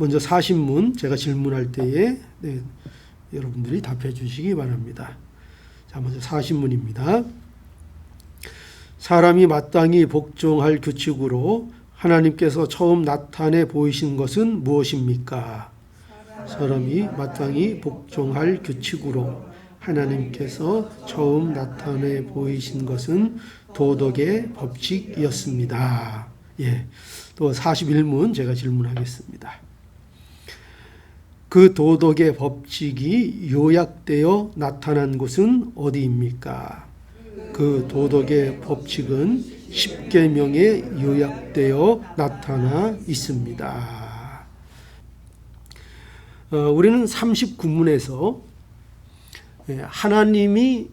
먼저 40문 제가 질문할 때에 여러분들이 답해 주시기 바랍니다. 자, 먼저 40문입니다. 사람이 마땅히 복종할 규칙으로 하나님께서 처음 나타내 보이신 것은 무엇입니까? 사람이 마땅히 복종할 규칙으로 하나님께서 처음 나타내 보이신 것은 도덕의 법칙이었습니다. 예, 또 41문 제가 질문하겠습니다. 그 도덕의 법칙이 요약되어 나타난 곳은 어디입니까? 그 도덕의 법칙은 십계명에 요약되어 나타나 있습니다. 우리는 39문에서 하나님이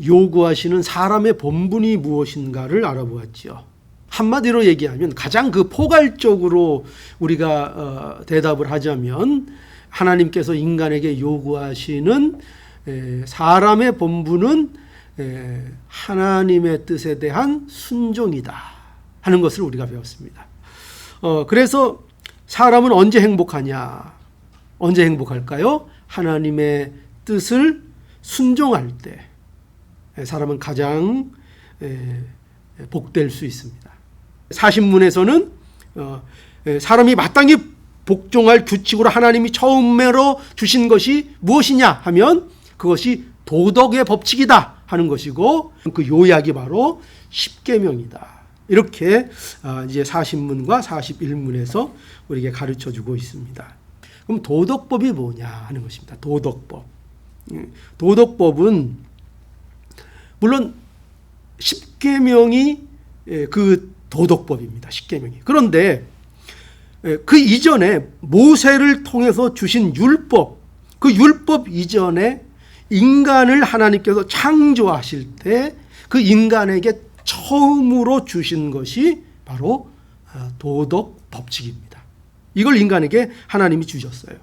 요구하시는 사람의 본분이 무엇인가를 알아보았죠. 한마디로 얘기하면 가장 그 포괄적으로 우리가 대답을 하자면 하나님께서 인간에게 요구하시는 사람의 본분은 하나님의 뜻에 대한 순종이다 하는 것을 우리가 배웠습니다. 그래서 사람은 언제 행복하냐? 언제 행복할까요? 하나님의 뜻을 순종할 때 사람은 가장 복될 수 있습니다. 40문에서는 사람이 마땅히 복종할 규칙으로 하나님이 처음으로 주신 것이 무엇이냐 하면 그것이 도덕의 법칙이다 하는 것이고 그 요약이 바로 십계명이다. 이렇게 이제 40문과 41문에서 우리에게 가르쳐주고 있습니다. 그럼 도덕법이 뭐냐 하는 것입니다. 도덕법. 도덕법은 물론 십계명이 그 도덕법입니다. 십계명이. 그런데 그 이전에 모세를 통해서 주신 율법, 그 율법 이전에 인간을 하나님께서 창조하실 때 그 인간에게 처음으로 주신 것이 바로 도덕 법칙입니다. 이걸 인간에게 하나님이 주셨어요.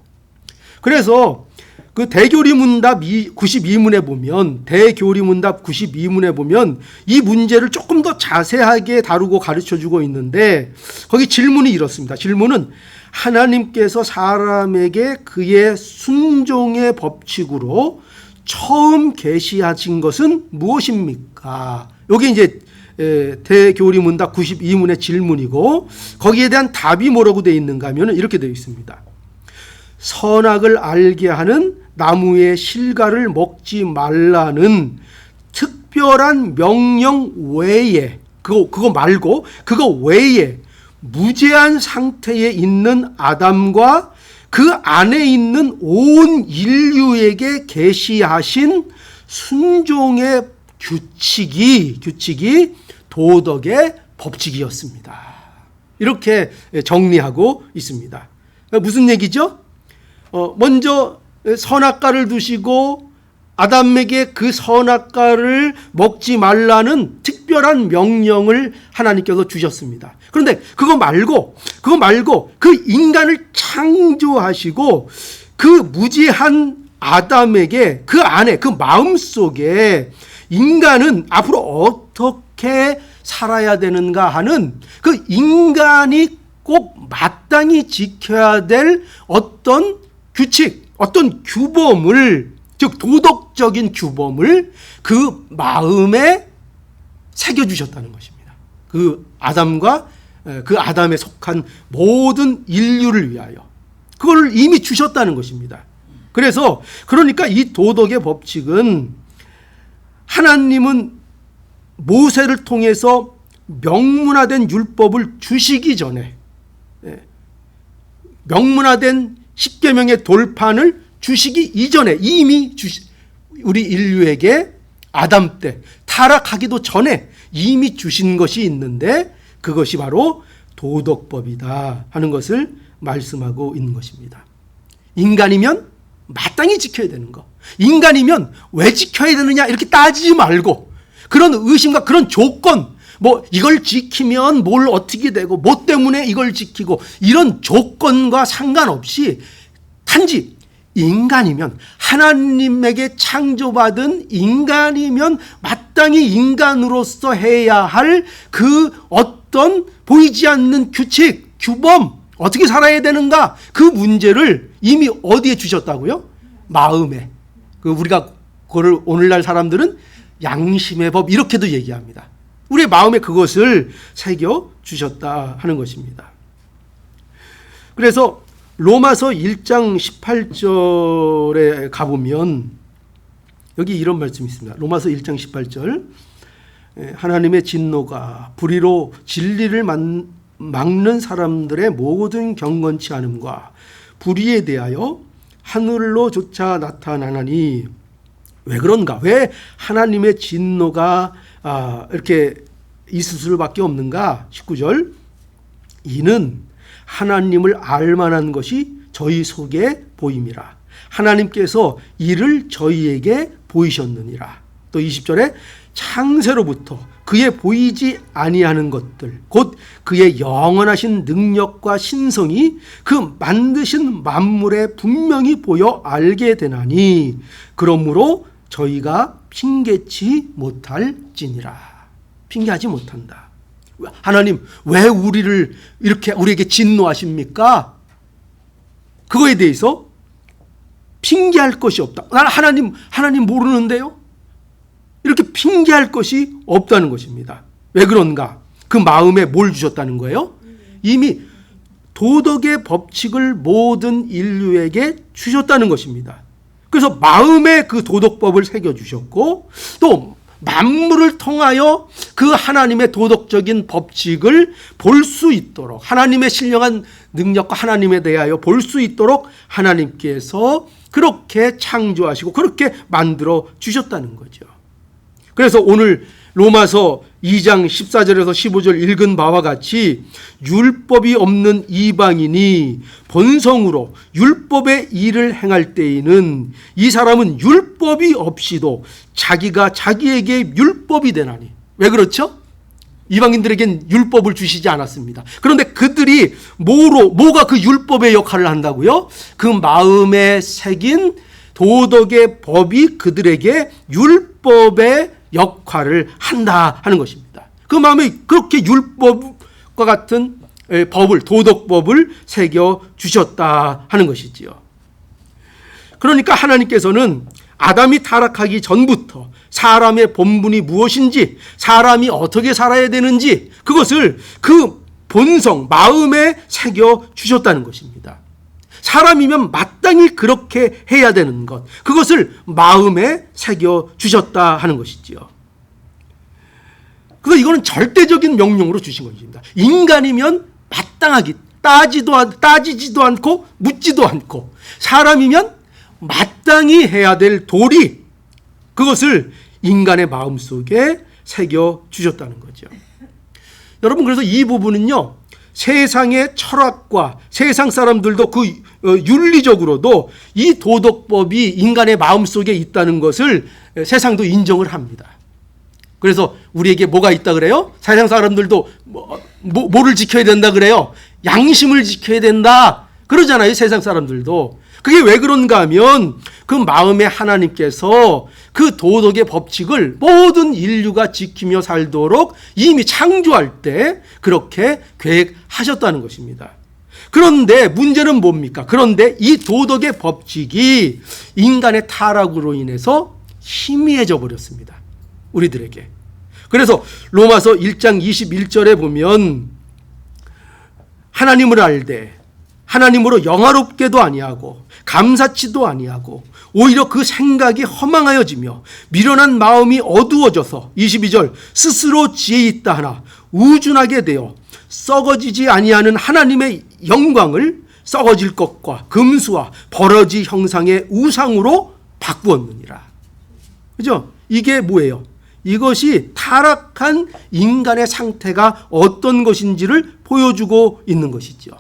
그래서 그 대교리문답 92문에 보면 대교리문답 92문에 보면 이 문제를 조금 더 자세하게 다루고 가르쳐주고 있는데 거기 질문이 이렇습니다. 질문은 하나님께서 사람에게 그의 순종의 법칙으로 처음 계시하신 것은 무엇입니까? 여기 이제 대교리문답 92문의 질문이고 거기에 대한 답이 뭐라고 되어 있는가 하면 이렇게 되어 있습니다. 선악을 알게 하는 나무의 실과를 먹지 말라는 특별한 명령 외에 그거 말고 그거 외에 무제한 상태에 있는 아담과 그 안에 있는 온 인류에게 계시하신 순종의 규칙이 도덕의 법칙이었습니다. 이렇게 정리하고 있습니다. 무슨 얘기죠? 먼저 선악과를 두시고 아담에게 그 선악과를 먹지 말라는 특별한 명령을 하나님께서 주셨습니다. 그런데 그거 말고 그 인간을 창조하시고 그 무지한 아담에게 그 안에 그 마음속에 인간은 앞으로 어떻게 살아야 되는가 하는 그 인간이 꼭 마땅히 지켜야 될 어떤 규칙, 어떤 규범을, 즉 도덕적인 규범을 그 마음에 새겨주셨다는 것입니다. 그 아담과 그 아담에 속한 모든 인류를 위하여 그걸 이미 주셨다는 것입니다. 그러니까 이 도덕의 법칙은 하나님은 모세를 통해서 명문화된 율법을 주시기 전에 명문화된 십계명의 돌판을 주시기 이전에 이미 우리 인류에게 아담 때 타락하기도 전에 이미 주신 것이 있는데 그것이 바로 도덕법이다 하는 것을 말씀하고 있는 것입니다. 인간이면 마땅히 지켜야 되는 거. 인간이면 왜 지켜야 되느냐 이렇게 따지지 말고 그런 의심과 그런 조건 이걸 지키면 뭘 어떻게 되고 뭐 때문에 이걸 지키고 이런 조건과 상관없이 단지 인간이면 하나님에게 창조받은 인간이면 마땅히 인간으로서 해야 할 그 어떤 보이지 않는 규칙, 규범, 어떻게 살아야 되는가? 그 문제를 이미 어디에 주셨다고요? 마음에. 우리가 그거를 오늘날 사람들은 양심의 법 이렇게도 얘기합니다. 우리의 마음에 그것을 새겨 주셨다 하는 것입니다. 그래서 로마서 1장 18절에 가보면 여기 이런 말씀이 있습니다. 로마서 1장 18절. 하나님의 진노가 불의로 진리를 막는 사람들의 모든 경건치 않음과 불의에 대하여 하늘로조차 나타나나니. 왜 그런가? 왜 하나님의 진노가 이렇게 있을 수밖에 없는가? 19절. 이는 하나님을 알만한 것이 저희 속에 보임이라. 하나님께서 이를 저희에게 보이셨느니라. 또 20절에 창세로부터 그의 보이지 아니하는 것들 곧 그의 영원하신 능력과 신성이 그 만드신 만물에 분명히 보여 알게 되나니 그러므로 저희가 핑계치 못할지니라. 핑계하지 못한다. 하나님 왜 우리를 이렇게 우리에게 진노하십니까? 그거에 대해서 핑계할 것이 없다. 난 하나님 모르는데요? 이렇게 핑계할 것이 없다는 것입니다. 왜 그런가? 그 마음에 뭘 주셨다는 거예요? 이미 도덕의 법칙을 모든 인류에게 주셨다는 것입니다. 그래서 마음에 그 도덕법을 새겨주셨고 또 만물을 통하여 그 하나님의 도덕적인 법칙을 볼 수 있도록 하나님의 신령한 능력과 하나님에 대하여 볼 수 있도록 하나님께서 그렇게 창조하시고 그렇게 만들어 주셨다는 거죠. 그래서 오늘 로마서 2장 14절에서 15절 읽은 바와 같이 율법이 없는 이방인이 본성으로 율법의 일을 행할 때에는 이 사람은 율법이 없이도 자기가 자기에게 율법이 되나니. 왜 그렇죠? 이방인들에겐 율법을 주시지 않았습니다. 그런데 그들이 뭐가 그 율법의 역할을 한다고요? 그 마음에 새긴 도덕의 법이 그들에게 율법의 역할을 한다 하는 것입니다. 그 마음에 그렇게 율법과 같은 법을, 도덕법을 새겨 주셨다 하는 것이지요. 그러니까 하나님께서는 아담이 타락하기 전부터 사람의 본분이 무엇인지, 사람이 어떻게 살아야 되는지 그것을 그 본성, 마음에 새겨 주셨다는 것입니다. 사람이면 마땅히 그렇게 해야 되는 것, 그것을 마음에 새겨 주셨다 하는 것이지요. 그래서 이거는 절대적인 명령으로 주신 것입니다. 인간이면 마땅하기, 따지지도 않고 묻지도 않고, 사람이면 마땅히 해야 될 도리, 그것을 인간의 마음속에 새겨 주셨다는 거죠. 여러분, 그래서 이 부분은요, 세상의 철학과 세상 사람들도 그 윤리적으로도 이 도덕법이 인간의 마음속에 있다는 것을 세상도 인정을 합니다. 그래서 우리에게 뭐가 있다 그래요? 세상 사람들도 뭐를 지켜야 된다 그래요? 양심을 지켜야 된다 그러잖아요. 세상 사람들도. 그게 왜 그런가 하면 그 마음에 하나님께서 그 도덕의 법칙을 모든 인류가 지키며 살도록 이미 창조할 때 그렇게 계획하셨다는 것입니다. 그런데 문제는 뭡니까? 그런데 이 도덕의 법칙이 인간의 타락으로 인해서 희미해져 버렸습니다. 우리들에게. 그래서 로마서 1장 21절에 보면 하나님을 알되 하나님으로 영화롭게도 아니하고 감사치도 아니하고 오히려 그 생각이 허망하여지며 미련한 마음이 어두워져서 22절 스스로 지혜 있다 하나 우준하게 되어 썩어지지 아니하는 하나님의 영광을 썩어질 것과 금수와 버러지 형상의 우상으로 바꾸었느니라. 그죠? 이게 뭐예요? 이것이 타락한 인간의 상태가 어떤 것인지를 보여주고 있는 것이죠.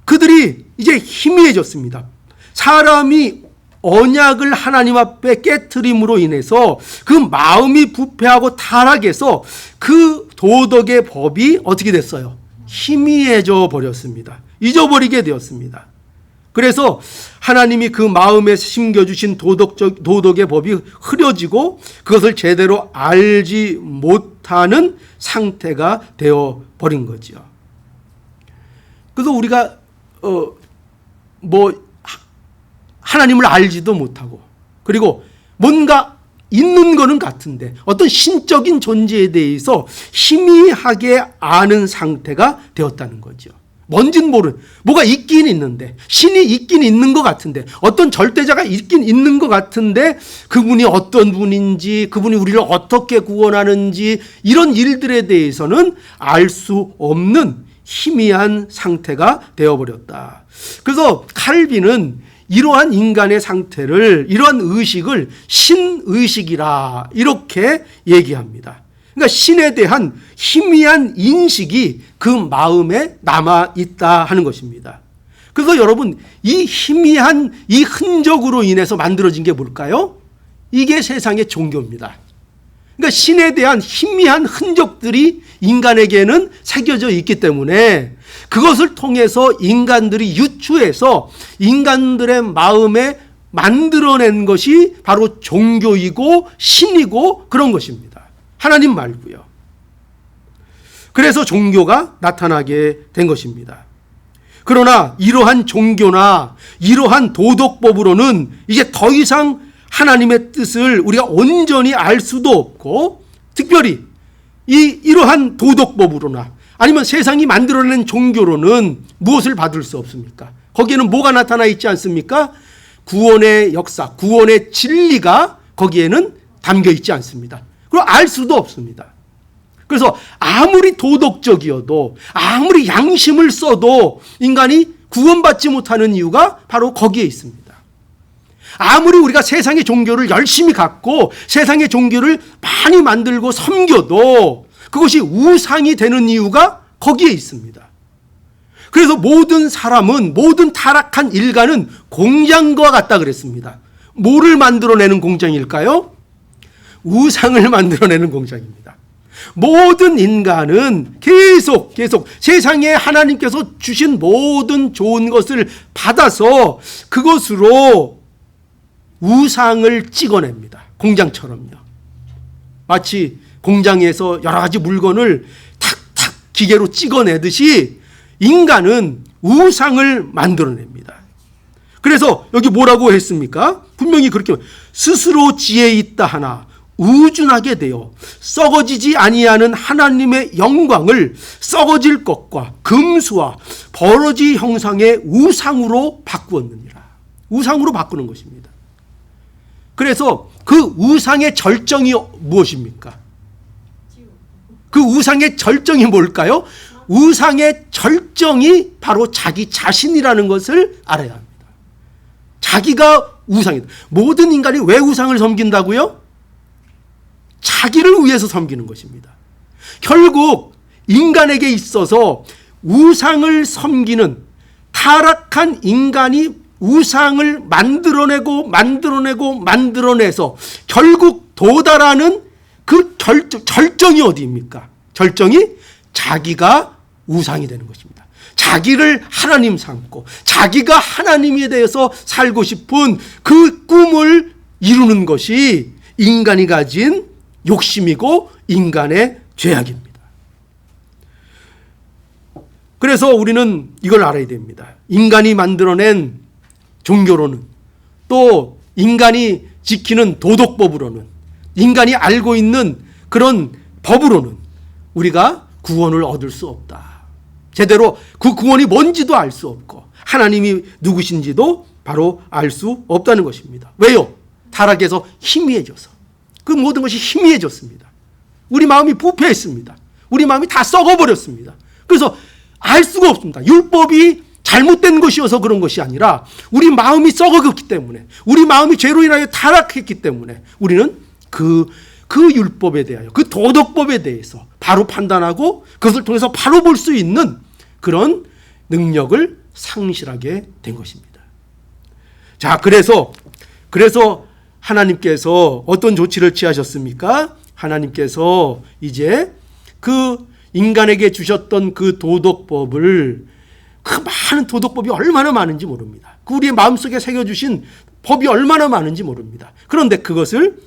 그들이 이제 희미해졌습니다. 사람이 언약을 하나님 앞에 깨트림으로 인해서 그 마음이 부패하고 타락해서 그 도덕의 법이 어떻게 됐어요? 희미해져 버렸습니다. 잊어버리게 되었습니다. 그래서 하나님이 그 마음에 심겨주신 도덕의 법이 흐려지고 그것을 제대로 알지 못하는 상태가 되어버린 거죠. 그래서 우리가 하나님을 알지도 못하고, 그리고 뭔가 있는 거는 같은데 어떤 신적인 존재에 대해서 희미하게 아는 상태가 되었다는 거죠. 뭔진 모르는, 뭐가 있긴 있는데, 신이 있긴 있는 것 같은데, 어떤 절대자가 있긴 있는 것 같은데, 그분이 어떤 분인지, 그분이 우리를 어떻게 구원하는지, 이런 일들에 대해서는 알 수 없는 희미한 상태가 되어버렸다. 그래서 칼빈은 이러한 인간의 상태를, 이러한 의식을 신의식이라 이렇게 얘기합니다. 그러니까 신에 대한 희미한 인식이 그 마음에 남아 있다 하는 것입니다. 그래서 여러분, 이 희미한 이 흔적으로 인해서 만들어진 게 뭘까요? 이게 세상의 종교입니다. 그러니까 신에 대한 희미한 흔적들이 인간에게는 새겨져 있기 때문에 그것을 통해서 인간들이 유추해서 인간들의 마음에 만들어낸 것이 바로 종교이고 신이고 그런 것입니다. 하나님 말고요. 그래서 종교가 나타나게 된 것입니다. 그러나 이러한 종교나 이러한 도덕법으로는 이제 더 이상 하나님의 뜻을 우리가 온전히 알 수도 없고, 특별히 이러한 도덕법으로나 아니면 세상이 만들어낸 종교로는 무엇을 받을 수 없습니까? 거기에는 뭐가 나타나 있지 않습니까? 구원의 역사, 구원의 진리가 거기에는 담겨 있지 않습니다. 그리고 알 수도 없습니다. 그래서 아무리 도덕적이어도, 아무리 양심을 써도 인간이 구원받지 못하는 이유가 바로 거기에 있습니다. 아무리 우리가 세상의 종교를 열심히 갖고 세상의 종교를 많이 만들고 섬겨도 그것이 우상이 되는 이유가 거기에 있습니다. 그래서 모든 사람은, 모든 타락한 일가는 공장과 같다 그랬습니다. 뭐를 만들어내는 공장일까요? 우상을 만들어내는 공장입니다. 모든 인간은 계속 세상에 하나님께서 주신 모든 좋은 것을 받아서 그것으로 우상을 찍어냅니다. 공장처럼요. 마치 공장에서 여러 가지 물건을 탁탁 기계로 찍어내듯이 인간은 우상을 만들어냅니다. 그래서 여기 뭐라고 했습니까? 분명히 그렇게 스스로 지혜 있다 하나 우준하게 되어 썩어지지 아니하는 하나님의 영광을 썩어질 것과 금수와 버러지 형상의 우상으로 바꾸었느니라. 우상으로 바꾸는 것입니다. 그래서 그 우상의 절정이 무엇입니까? 그 우상의 절정이 뭘까요? 우상의 절정이 바로 자기 자신이라는 것을 알아야 합니다. 자기가 우상이다. 모든 인간이 왜 우상을 섬긴다고요? 자기를 위해서 섬기는 것입니다. 결국 인간에게 있어서 우상을 섬기는, 타락한 인간이 우상을 만들어내서 결국 도달하는 그 절정이 어디입니까? 절정이 자기가 우상이 되는 것입니다. 자기를 하나님 삼고 자기가 하나님에 대해서 살고 싶은 그 꿈을 이루는 것이 인간이 가진 욕심이고 인간의 죄악입니다. 그래서 우리는 이걸 알아야 됩니다. 인간이 만들어낸 종교로는, 또 인간이 지키는 도덕법으로는, 인간이 알고 있는 그런 법으로는 우리가 구원을 얻을 수 없다. 제대로 그 구원이 뭔지도 알 수 없고 하나님이 누구신지도 바로 알 수 없다는 것입니다. 왜요? 타락에서 희미해져서. 그 모든 것이 희미해졌습니다. 우리 마음이 부패했습니다. 우리 마음이 다 썩어버렸습니다. 그래서 알 수가 없습니다. 율법이 잘못된 것이어서 그런 것이 아니라 우리 마음이 썩어갔기 때문에, 우리 마음이 죄로 인하여 타락했기 때문에 우리는 그 율법에 대하여, 그 도덕법에 대해서 바로 판단하고 그것을 통해서 바로 볼 수 있는 그런 능력을 상실하게 된 것입니다. 자, 그래서 하나님께서 어떤 조치를 취하셨습니까? 하나님께서 이제 그 인간에게 주셨던 그 도덕법을, 그 많은 도덕법이 얼마나 많은지 모릅니다. 그 우리의 마음속에 새겨주신 법이 얼마나 많은지 모릅니다. 그런데 그것을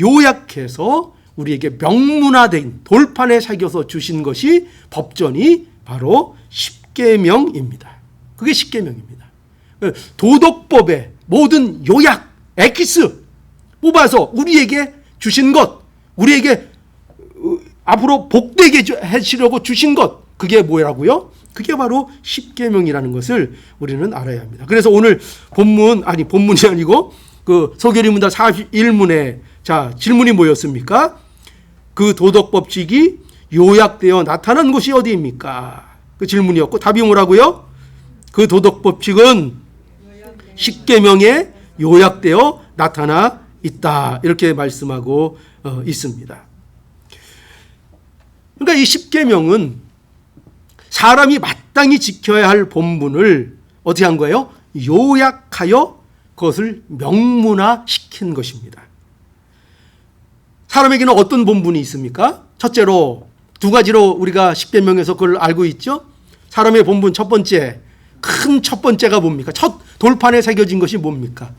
요약해서 우리에게 명문화된 돌판에 새겨서 주신 것이 법전이 바로 십계명입니다. 그게 십계명입니다. 도덕법의 모든 요약, 엑기스 뽑아서 우리에게 주신 것, 우리에게 앞으로 복되게 하시려고 주신 것, 그게 뭐라고요? 그게 바로 십계명이라는 것을 우리는 알아야 합니다. 그래서 오늘 본문이 아니고 그 소결의문답 41문에 자, 질문이 뭐였습니까? 그 도덕법칙이 요약되어 나타난 곳이 어디입니까? 그 질문이었고 답이 뭐라고요? 그 도덕법칙은 십계명에 요약되어 나타나 있다. 이렇게 말씀하고 있습니다. 그러니까 이 십계명은 사람이 마땅히 지켜야 할 본분을 어떻게 한 거예요? 요약하여 그것을 명문화시킨 것입니다. 사람에게는 어떤 본분이 있습니까? 첫째로 두 가지로 우리가 십계명에서 그걸 알고 있죠. 사람의 본분 첫 번째, 큰 첫 번째가 뭡니까? 첫 돌판에 새겨진 것이 뭡니까?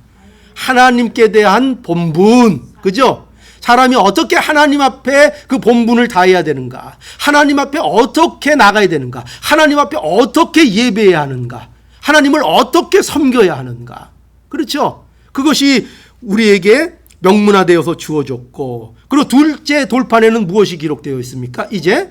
하나님께 대한 본분, 그죠? 사람이 어떻게 하나님 앞에 그 본분을 다해야 되는가? 하나님 앞에 어떻게 나가야 되는가? 하나님 앞에 어떻게 예배해야 하는가? 하나님을 어떻게 섬겨야 하는가? 그렇죠? 그것이 우리에게 명문화되어서 주어졌고, 그리고 둘째 돌판에는 무엇이 기록되어 있습니까? 이제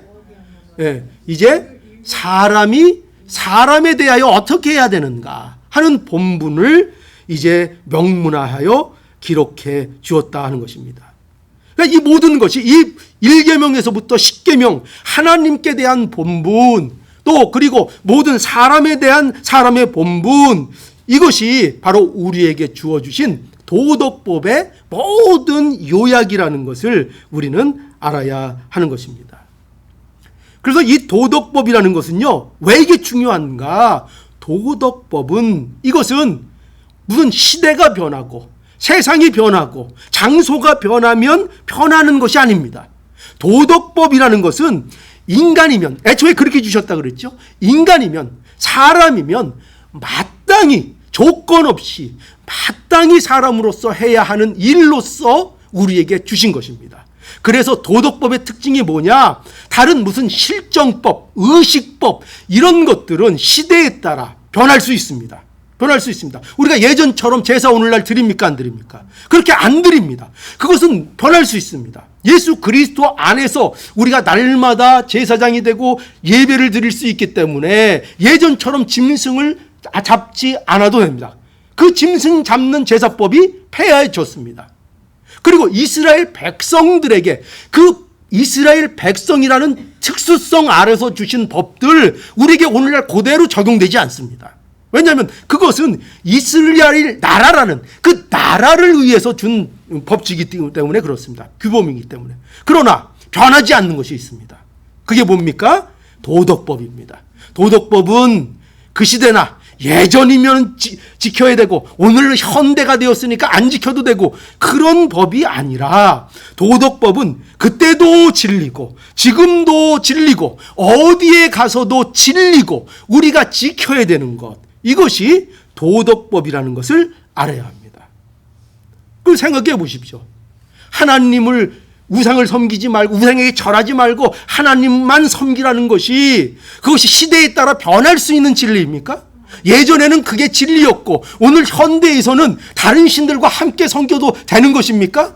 사람이 사람에 대하여 어떻게 해야 되는가 하는 본분을 이제 명문화하여 기록해 주었다 하는 것입니다. 그러니까 이 모든 것이 이 1계명에서부터 10계명, 하나님께 대한 본분, 또 그리고 모든 사람에 대한 사람의 본분, 이것이 바로 우리에게 주어주신 도덕법의 모든 요약이라는 것을 우리는 알아야 하는 것입니다. 그래서 이 도덕법이라는 것은요, 왜 이게 중요한가? 도덕법은 이것은 무슨 시대가 변하고 세상이 변하고 장소가 변하면 변하는 것이 아닙니다. 도덕법이라는 것은 인간이면, 애초에 그렇게 주셨다 그랬죠. 인간이면, 사람이면 마땅히 조건 없이 마땅히 사람으로서 해야 하는 일로서 우리에게 주신 것입니다. 그래서 도덕법의 특징이 뭐냐? 다른 무슨 실정법, 의식법 이런 것들은 시대에 따라 변할 수 있습니다. 변할 수 있습니다. 우리가 예전처럼 제사 오늘날 드립니까? 안 드립니까? 그렇게 안 드립니다. 그것은 변할 수 있습니다. 예수 그리스도 안에서 우리가 날마다 제사장이 되고 예배를 드릴 수 있기 때문에 예전처럼 짐승을 잡지 않아도 됩니다. 그 짐승 잡는 제사법이 폐하해졌습니다. 그리고 이스라엘 백성들에게 그 이스라엘 백성이라는 특수성 아래서 주신 법들 우리에게 오늘날 그대로 적용되지 않습니다. 왜냐하면 그것은 이스라엘 나라라는 그 나라를 위해서 준 법칙이기 때문에 그렇습니다. 규범이기 때문에. 그러나 변하지 않는 것이 있습니다. 그게 뭡니까? 도덕법입니다. 도덕법은 그 시대나 예전이면 지켜야 되고 오늘 현대가 되었으니까 안 지켜도 되고 그런 법이 아니라 도덕법은 그때도 진리고 지금도 진리고 어디에 가서도 진리고 우리가 지켜야 되는 것, 이것이 도덕법이라는 것을 알아야 합니다. 그걸 생각해 보십시오. 하나님을 우상을 섬기지 말고 우상에게 절하지 말고 하나님만 섬기라는 것이 그것이 시대에 따라 변할 수 있는 진리입니까? 예전에는 그게 진리였고 오늘 현대에서는 다른 신들과 함께 섬겨도 되는 것입니까?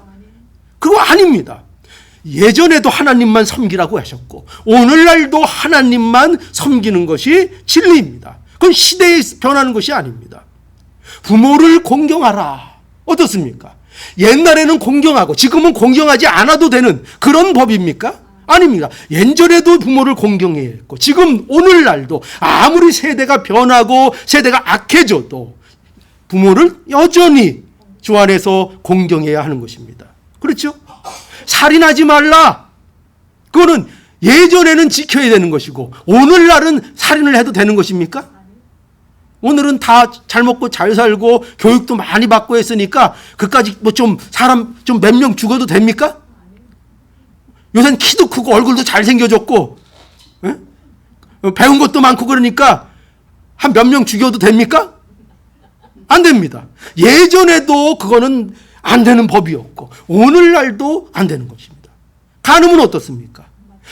그거 아닙니다. 예전에도 하나님만 섬기라고 하셨고 오늘날도 하나님만 섬기는 것이 진리입니다. 그건 시대에 변하는 것이 아닙니다. 부모를 공경하라. 어떻습니까? 옛날에는 공경하고 지금은 공경하지 않아도 되는 그런 법입니까? 아닙니다. 예전에도 부모를 공경해야 했고 지금 오늘날도 아무리 세대가 변하고 세대가 악해져도 부모를 여전히 주 안에서 공경해야 하는 것입니다. 그렇죠? 살인하지 말라. 그거는 예전에는 지켜야 되는 것이고 오늘날은 살인을 해도 되는 것입니까? 오늘은 다 잘 먹고 잘 살고 교육도 많이 받고 했으니까 그까지 뭐 좀 사람 좀 몇 명 죽어도 됩니까? 요새는 키도 크고 얼굴도 잘생겨졌고 배운 것도 많고 그러니까 한 몇 명 죽여도 됩니까? 안 됩니다. 예전에도 그거는 안 되는 법이었고 오늘날도 안 되는 것입니다. 간음은 어떻습니까?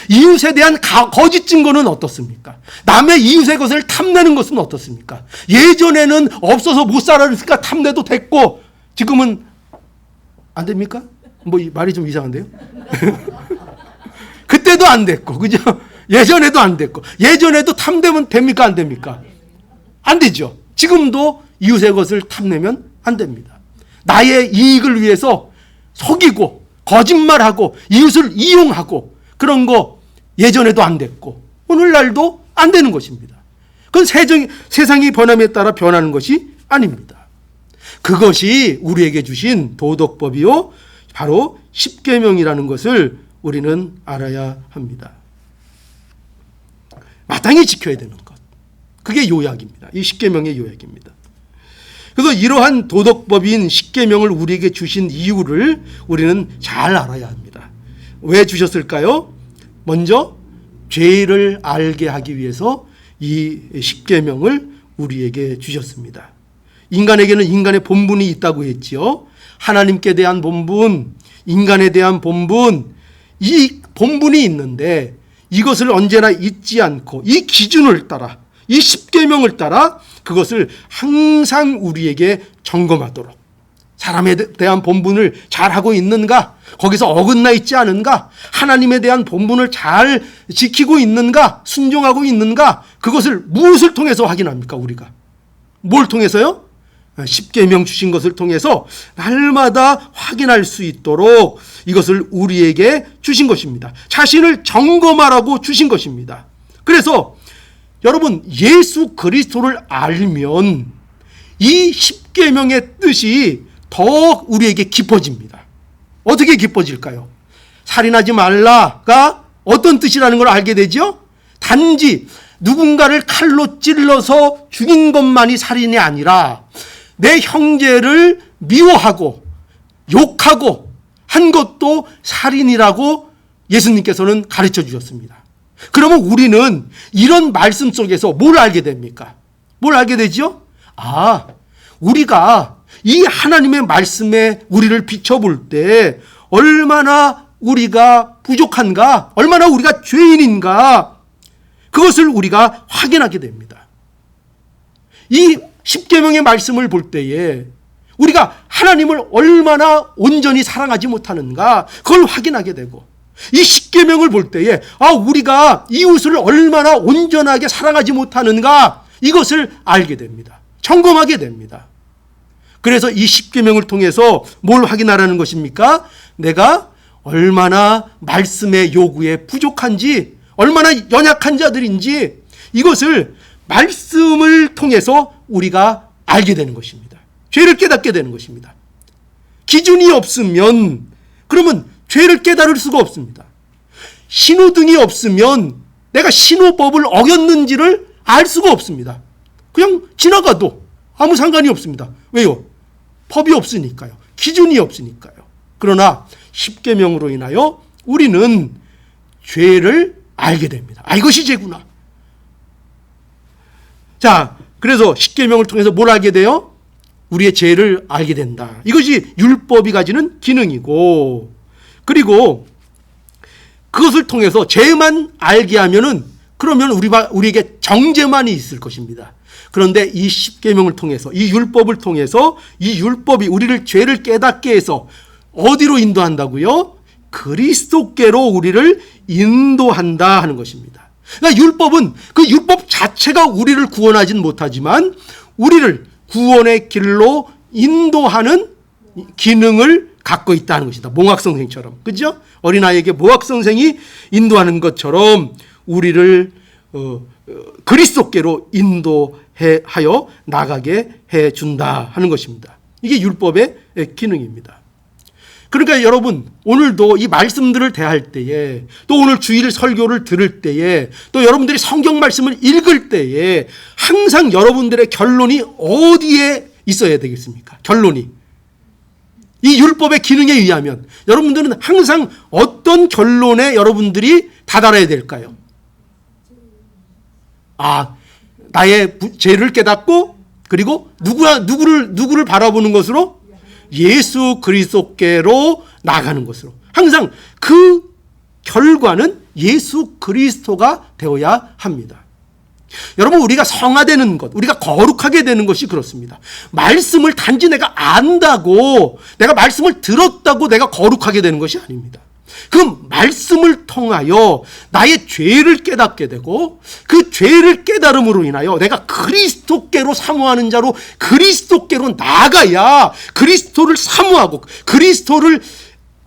이웃에 대한 거짓 증거는 어떻습니까? 남의 이웃의 것을 탐내는 것은 어떻습니까? 예전에는 없어서 못 살았으니까 탐내도 됐고 지금은 안 됩니까? 뭐 말이 좀 이상한데요? 그때도 안 됐고, 그죠? 예전에도 안 됐고, 예전에도 탐내면 됩니까? 안 됩니까? 안 되죠. 지금도 이웃의 것을 탐내면 안 됩니다. 나의 이익을 위해서 속이고 거짓말하고 이웃을 이용하고 그런 거 예전에도 안 됐고 오늘날도 안 되는 것입니다. 그건 세상이 변함에 따라 변하는 것이 아닙니다. 그것이 우리에게 주신 도덕법이요 바로 십계명이라는 것을 우리는 알아야 합니다. 마땅히 지켜야 되는 것. 그게 요약입니다. 이 십계명의 요약입니다. 그래서 이러한 도덕법인 십계명을 우리에게 주신 이유를 우리는 잘 알아야 합니다. 왜 주셨을까요? 먼저 죄를 알게 하기 위해서 이 십계명을 우리에게 주셨습니다. 인간에게는 인간의 본분이 있다고 했지요. 하나님께 대한 본분, 인간에 대한 본분, 이 본분이 있는데 이것을 언제나 잊지 않고 이 기준을 따라 이 십계명을 따라 그것을 항상 우리에게 점검하도록 사람에 대한 본분을 잘하고 있는가? 거기서 어긋나 있지 않은가? 하나님에 대한 본분을 잘 지키고 있는가? 순종하고 있는가? 그것을 무엇을 통해서 확인합니까? 우리가 뭘 통해서요? 십계명 주신 것을 통해서 날마다 확인할 수 있도록 이것을 우리에게 주신 것입니다. 자신을 점검하라고 주신 것입니다. 그래서 여러분 예수 그리스도를 알면 이 십계명의 뜻이 더 우리에게 깊어집니다. 어떻게 깊어질까요? 살인하지 말라가 어떤 뜻이라는 걸 알게 되죠? 단지 누군가를 칼로 찔러서 죽인 것만이 살인이 아니라 내 형제를 미워하고 욕하고 한 것도 살인이라고 예수님께서는 가르쳐 주셨습니다. 그러면 우리는 이런 말씀 속에서 뭘 알게 됩니까? 뭘 알게 되죠? 우리가 이 하나님의 말씀에 우리를 비춰볼 때 얼마나 우리가 부족한가, 얼마나 우리가 죄인인가, 그것을 우리가 확인하게 됩니다. 이 십계명의 말씀을 볼 때에 우리가 하나님을 얼마나 온전히 사랑하지 못하는가, 그걸 확인하게 되고, 이 십계명을 볼 때에 우리가 이웃을 얼마나 온전하게 사랑하지 못하는가, 이것을 알게 됩니다. 점검하게 됩니다. 그래서 이 십계명을 통해서 뭘 확인하라는 것입니까? 내가 얼마나 말씀의 요구에 부족한지, 얼마나 연약한 자들인지, 이것을 말씀을 통해서 우리가 알게 되는 것입니다. 죄를 깨닫게 되는 것입니다. 기준이 없으면 그러면 죄를 깨달을 수가 없습니다. 신호등이 없으면 내가 신호법을 어겼는지를 알 수가 없습니다. 그냥 지나가도 아무 상관이 없습니다. 왜요? 법이 없으니까요. 기준이 없으니까요. 그러나 십계명으로 인하여 우리는 죄를 알게 됩니다. 이것이 죄구나. 자, 그래서 십계명을 통해서 뭘 알게 돼요? 우리의 죄를 알게 된다. 이것이 율법이 가지는 기능이고, 그리고 그것을 통해서 죄만 알게 하면은 그러면 우리에게 정죄만이 있을 것입니다. 그런데 이 십계명을 통해서, 이 율법을 통해서 이 율법이 우리를 죄를 깨닫게 해서 어디로 인도한다고요? 그리스도께로 우리를 인도한다 하는 것입니다. 그러니까 율법은 그 율법 자체가 우리를 구원하진 못하지만 우리를 구원의 길로 인도하는 기능을 갖고 있다는 것이다. 몽학선생처럼. 그죠? 어린아이에게 몽학선생이 인도하는 것처럼 우리를 그리스도께로 인도하여 나가게 해준다 하는 것입니다. 이게 율법의 기능입니다. 그러니까 여러분, 오늘도 이 말씀들을 대할 때에, 또 오늘 주일 설교를 들을 때에, 또 여러분들이 성경 말씀을 읽을 때에 항상 여러분들의 결론이 어디에 있어야 되겠습니까? 결론이. 이 율법의 기능에 의하면 여러분들은 항상 어떤 결론에 여러분들이 다다라야 될까요? 나의 죄를 깨닫고, 그리고 누구를 바라보는 것으로? 예수 그리스도께로 나가는 것으로. 항상 그 결과는 예수 그리스도가 되어야 합니다. 여러분, 우리가 성화되는 것, 우리가 거룩하게 되는 것이 그렇습니다. 말씀을 단지 내가 안다고, 내가 말씀을 들었다고 내가 거룩하게 되는 것이 아닙니다. 그 말씀을 통하여 나의 죄를 깨닫게 되고, 그 죄를 깨달음으로 인하여 내가 그리스도께로 사모하는 자로 그리스도께로 나아가야 그리스도를 사모하고 그리스도를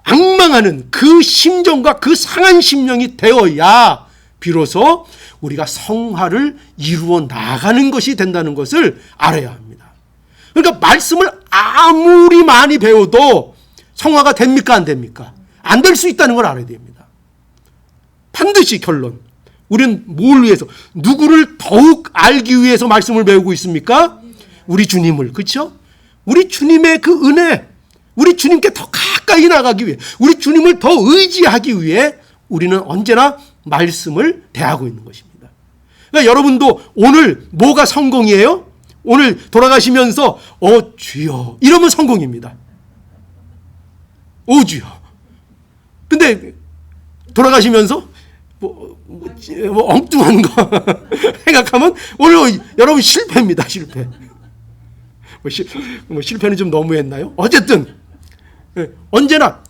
앙망하는 그 심정과 그 상한 심령이 되어야 비로소 우리가 성화를 이루어 나가는 것이 된다는 것을 알아야 합니다. 그러니까 말씀을 아무리 많이 배워도 성화가 됩니까? 안 됩니까? 안 될 수 있다는 걸 알아야 됩니다. 반드시 결론. 우리는 뭘 위해서, 누구를 더욱 알기 위해서 말씀을 배우고 있습니까? 우리 주님을. 그렇죠? 우리 주님의 그 은혜, 우리 주님께 더 가까이 나가기 위해, 우리 주님을 더 의지하기 위해 우리는 언제나 말씀을 대하고 있는 것입니다. 그러니까 여러분도 오늘 뭐가 성공이에요? 오늘 돌아가시면서 주여 이러면 성공입니다. 주여. 근데 돌아가시면서 뭐 엉뚱한 거 생각하면 오늘 여러분 실패입니다. 실패. 실패는 좀 너무했나요? 어쨌든 언제나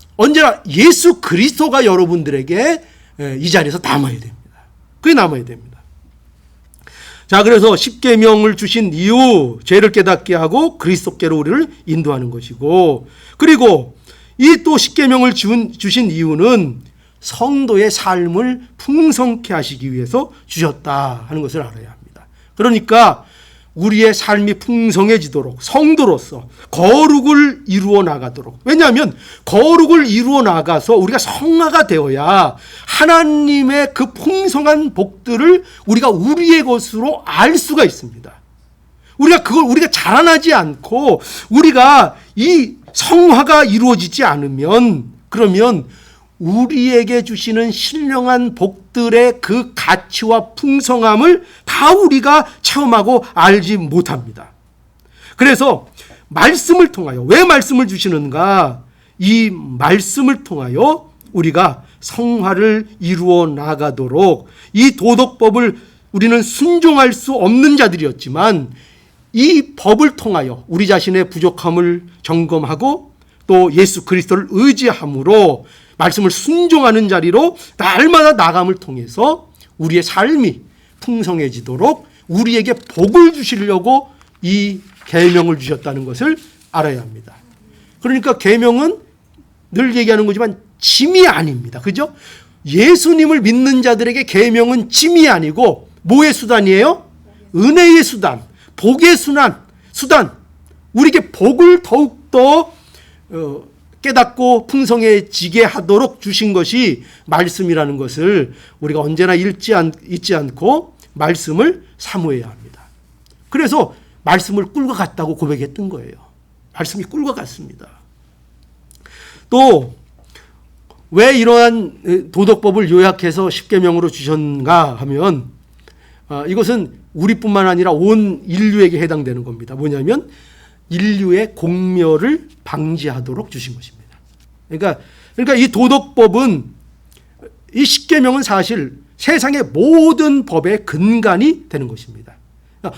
예수 그리스도가 여러분들에게 이 자리에서 남아야 됩니다. 그게 남아야 됩니다. 자, 그래서 십계명을 주신 이유, 죄를 깨닫게 하고 그리스도께로 우리를 인도하는 것이고, 그리고 이 또 십계명을 주신 이유는 성도의 삶을 풍성케 하시기 위해서 주셨다 하는 것을 알아야 합니다. 그러니까 우리의 삶이 풍성해지도록 성도로서 거룩을 이루어 나가도록, 왜냐하면 거룩을 이루어 나가서 우리가 성화가 되어야 하나님의 그 풍성한 복들을 우리가 우리의 것으로 알 수가 있습니다. 우리가 자라나지 않고 우리가 이 성화가 이루어지지 않으면, 그러면 우리에게 주시는 신령한 복들의 그 가치와 풍성함을 다 우리가 체험하고 알지 못합니다. 그래서 말씀을 통하여, 왜 말씀을 주시는가? 이 말씀을 통하여 우리가 성화를 이루어 나가도록, 이 도덕법을 우리는 순종할 수 없는 자들이었지만 이 법을 통하여 우리 자신의 부족함을 점검하고 또 예수 그리스도를 의지함으로 말씀을 순종하는 자리로 날마다 나감을 통해서 우리의 삶이 풍성해지도록 우리에게 복을 주시려고 이 계명을 주셨다는 것을 알아야 합니다. 그러니까 계명은 늘 얘기하는 거지만 짐이 아닙니다. 그죠? 예수님을 믿는 자들에게 계명은 짐이 아니고 뭐의 수단이에요? 은혜의 수단, 복의 수단, 우리에게 복을 더욱더 깨닫고 풍성해지게 하도록 주신 것이 말씀이라는 것을 우리가 언제나 잊지 않고 말씀을 사모해야 합니다. 그래서 말씀을 꿀과 같다고 고백했던 거예요. 말씀이 꿀과 같습니다. 또 왜 이러한 도덕법을 요약해서 십계명으로 주셨는가 하면 이것은 우리뿐만 아니라 온 인류에게 해당되는 겁니다. 뭐냐면 인류의 공멸을 방지하도록 주신 것입니다. 그러니까 이 도덕법은, 이 십계명은 사실 세상의 모든 법의 근간이 되는 것입니다.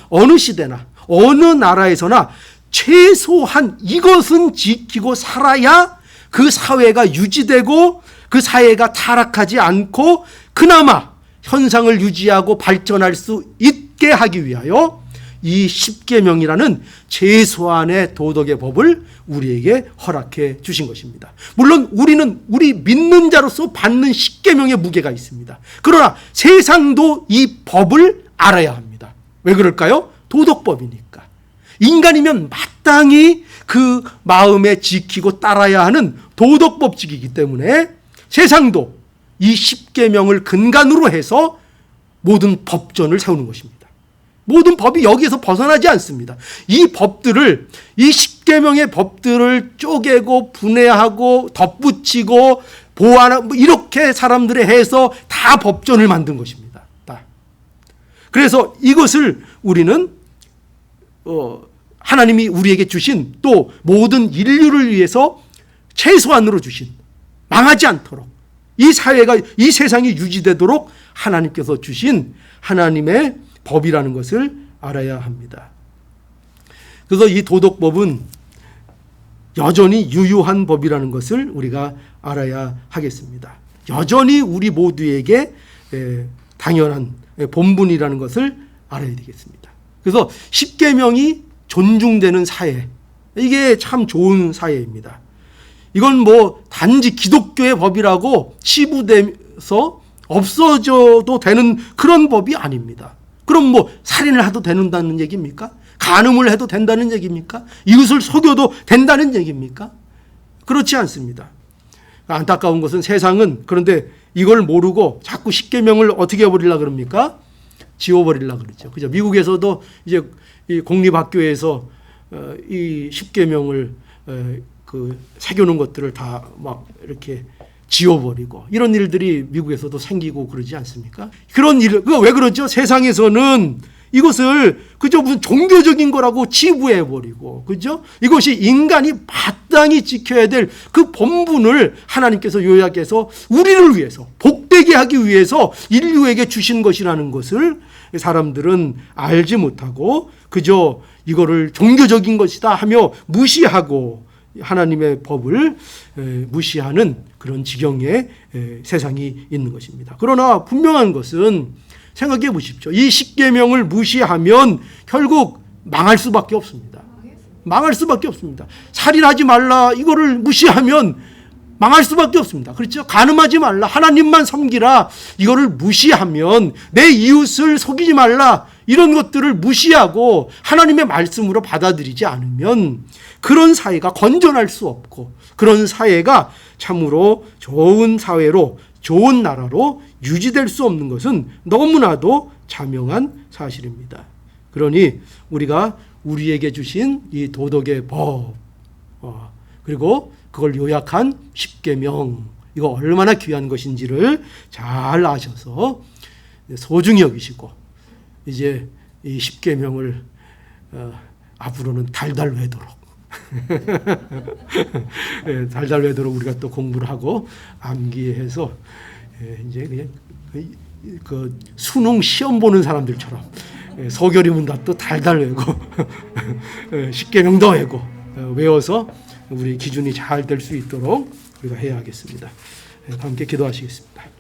어느 시대나 어느 나라에서나 최소한 이것은 지키고 살아야 그 사회가 유지되고 그 사회가 타락하지 않고 그나마 현상을 유지하고 발전할 수 있게 하기 위하여 이 십계명이라는 최소한의 도덕의 법을 우리에게 허락해 주신 것입니다. 물론 우리 믿는 자로서 받는 십계명의 무게가 있습니다. 그러나 세상도 이 법을 알아야 합니다. 왜 그럴까요? 도덕법이니까. 인간이면 마땅히 그 마음에 지키고 따라야 하는 도덕법칙이기 때문에 세상도 이 십계명을 근간으로 해서 모든 법전을 세우는 것입니다. 모든 법이 여기에서 벗어나지 않습니다. 이 십계명의 법들을 쪼개고 분해하고 덧붙이고 보완하고 이렇게 사람들이 해서 다 법전을 만든 것입니다. 다. 그래서 이것을 우리는 하나님이 우리에게 주신, 또 모든 인류를 위해서 최소한으로 주신, 망하지 않도록 이 사회가, 이 세상이 유지되도록 하나님께서 주신 하나님의 법이라는 것을 알아야 합니다. 그래서 이 도덕법은 여전히 유효한 법이라는 것을 우리가 알아야 하겠습니다. 여전히 우리 모두에게 당연한 본분이라는 것을 알아야 되겠습니다. 그래서 십계명이 존중되는 사회, 이게 참 좋은 사회입니다. 이건 뭐 단지 기독교의 법이라고 치부돼서 없어져도 되는 그런 법이 아닙니다. 그럼 뭐 살인을 해도 된다는 얘기입니까? 간음을 해도 된다는 얘기입니까? 이웃을 속여도 된다는 얘기입니까? 그렇지 않습니다. 안타까운 것은 세상은 그런데 이걸 모르고 자꾸 십계명을 어떻게 해버리려고 그럽니까? 지워버리려고 그러죠. 그죠? 미국에서도 이제 이 공립학교에서 이 십계명을 새겨놓은 것들을 다 막 이렇게 지워버리고 이런 일들이 미국에서도 생기고 그러지 않습니까? 그런 일, 왜 그러죠? 세상에서는 이것을 그저 무슨 종교적인 거라고 치부해버리고, 그죠? 이것이 인간이 마땅히 지켜야 될 그 본분을 하나님께서 요약해서 우리를 위해서, 복되게 하기 위해서 인류에게 주신 것이라는 것을 사람들은 알지 못하고 그저 이거를 종교적인 것이다 하며 무시하고 하나님의 법을 무시하는 그런 지경의 세상이 있는 것입니다. 그러나 분명한 것은 생각해 보십시오. 이 십계명을 무시하면 결국 망할 수밖에 없습니다. 망할 수밖에 없습니다. 살인하지 말라 이거를 무시하면 망할 수밖에 없습니다. 그렇죠? 간음하지 말라, 하나님만 섬기라 이거를 무시하면, 내 이웃을 속이지 말라 이런 것들을 무시하고 하나님의 말씀으로 받아들이지 않으면 그런 사회가 건전할 수 없고, 그런 사회가 참으로 좋은 사회로, 좋은 나라로 유지될 수 없는 것은 너무나도 자명한 사실입니다. 그러니 우리가 우리에게 주신 이 도덕의 법, 그리고 그걸 요약한 십계명, 이거 얼마나 귀한 것인지를 잘 아셔서 소중히 여기시고, 이제 이 십계명을 앞으로는 달달 외도록 달달 외도록 우리가 또 공부를 하고 암기해서 이제 그냥 그 수능 시험 보는 사람들처럼 소결이면 다 또 달달 외고 십계명도 외고 외워서 우리 기준이 잘 될 수 있도록 우리가 해야 하겠습니다. 함께 기도하시겠습니다.